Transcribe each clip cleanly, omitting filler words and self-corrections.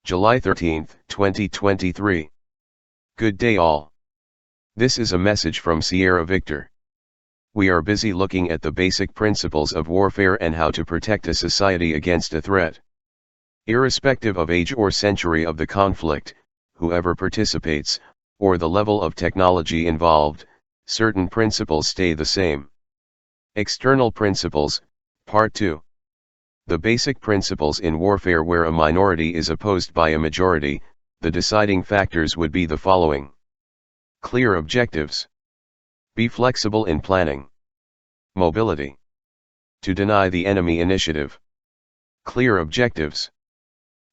July 13, 2023. Good day all. This is a message from Sierra Victor. We are busy looking at the basic principles of warfare and how to protect a society against a threat. Irrespective of age or century of the conflict, whoever participates, or the level of technology involved, certain principles stay the same. External Principles, Part 2. The basic principles in warfare where a minority is opposed by a majority, the deciding factors would be the following. Clear objectives. Be flexible in planning. Mobility. To deny the enemy initiative. Clear objectives.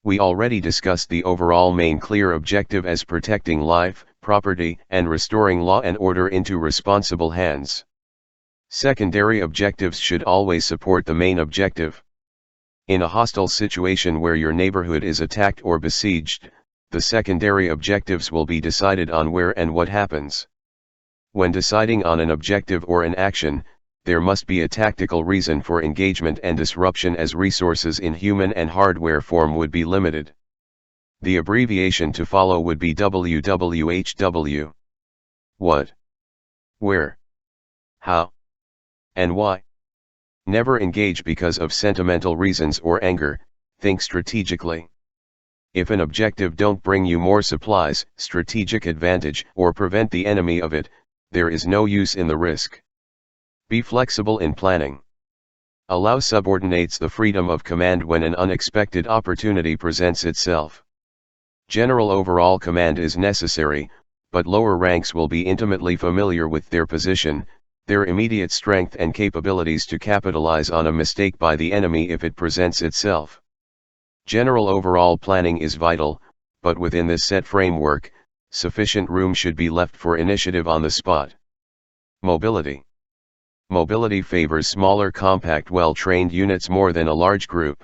We already discussed the overall main clear objective as protecting life, property, and restoring law and order into responsible hands. Secondary objectives should always support the main objective. In a hostile situation where your neighborhood is attacked or besieged, the secondary objectives will be decided on where and what happens. When deciding on an objective or an action, there must be a tactical reason for engagement and disruption, as resources in human and hardware form would be limited. The abbreviation to follow would be WWHW. What? Where? How? And why? Never engage because of sentimental reasons or anger, think strategically. If an objective don't bring you more supplies, strategic advantage, or prevent the enemy of it, there is no use in the risk. Be flexible in planning. Allow subordinates the freedom of command when an unexpected opportunity presents itself. General overall command is necessary, but lower ranks will be intimately familiar with their position, their immediate strength and capabilities to capitalize on a mistake by the enemy if it presents itself. General overall planning is vital, but within this set framework, sufficient room should be left for initiative on the spot. Mobility. Mobility favors smaller, compact, well-trained units more than a large group.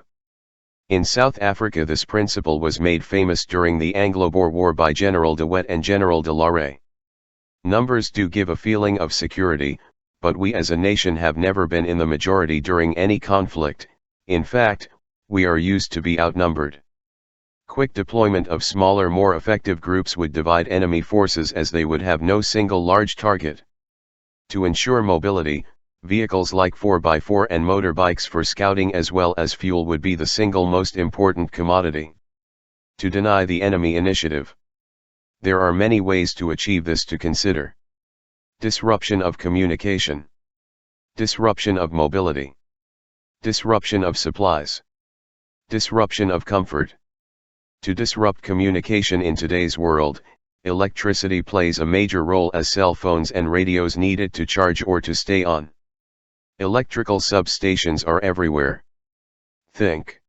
In South Africa, this principle was made famous during the Anglo-Boer War by General de Wet and General de la Rey. Numbers do give a feeling of security, but we as a nation have never been in the majority during any conflict. In fact, we are used to be outnumbered. Quick deployment of smaller, more effective groups would divide enemy forces as they would have no single large target. To ensure mobility, vehicles like 4x4 and motorbikes for scouting as well as fuel would be the single most important commodity. To deny the enemy initiative. There are many ways to achieve this to consider. Disruption of communication. Disruption of mobility. Disruption of supplies. Disruption of comfort. To disrupt communication in today's world, electricity plays a major role as cell phones and radios need it to charge or to stay on. Electrical substations are everywhere. Think.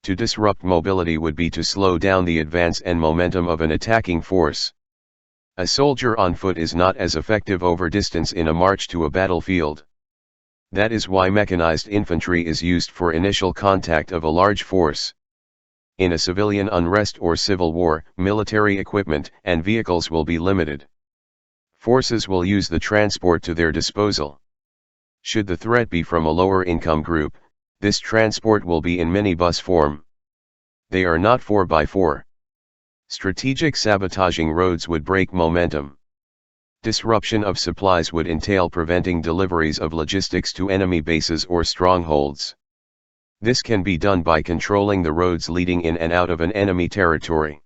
To disrupt mobility would be to slow down the advance and momentum of an attacking force. A soldier on foot is not as effective over distance in a march to a battlefield. That is why mechanized infantry is used for initial contact of a large force. In a civilian unrest or civil war, military equipment and vehicles will be limited. Forces will use the transport to their disposal. Should the threat be from a lower income group, this transport will be in minibus form. They are not 4x4. Strategic sabotaging roads would break momentum. Disruption of supplies would entail preventing deliveries of logistics to enemy bases or strongholds. This can be done by controlling the roads leading in and out of an enemy territory.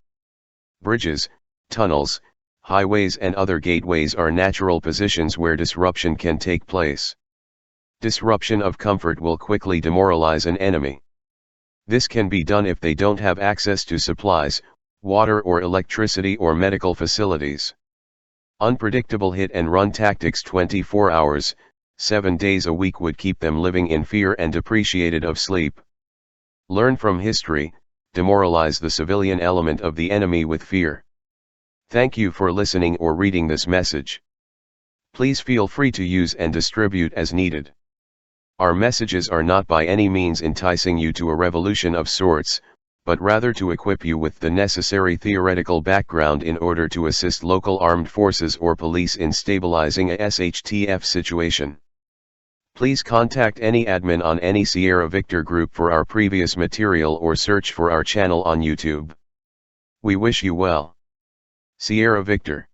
Bridges, tunnels, highways and other gateways are natural positions where disruption can take place. Disruption of comfort will quickly demoralize an enemy. This can be done if they don't have access to supplies, water or electricity or medical facilities. Unpredictable hit and run tactics 24 hours, 7 days a week would keep them living in fear and depreciated of sleep. Learn from history, demoralize the civilian element of the enemy with fear. Thank you for listening or reading this message. Please feel free to use and distribute as needed. Our messages are not by any means enticing you to a revolution of sorts, but rather to equip you with the necessary theoretical background in order to assist local armed forces or police in stabilizing a SHTF situation. Please contact any admin on any Sierra Victor group for our previous material or search for our channel on YouTube. We wish you well. Sierra Victor.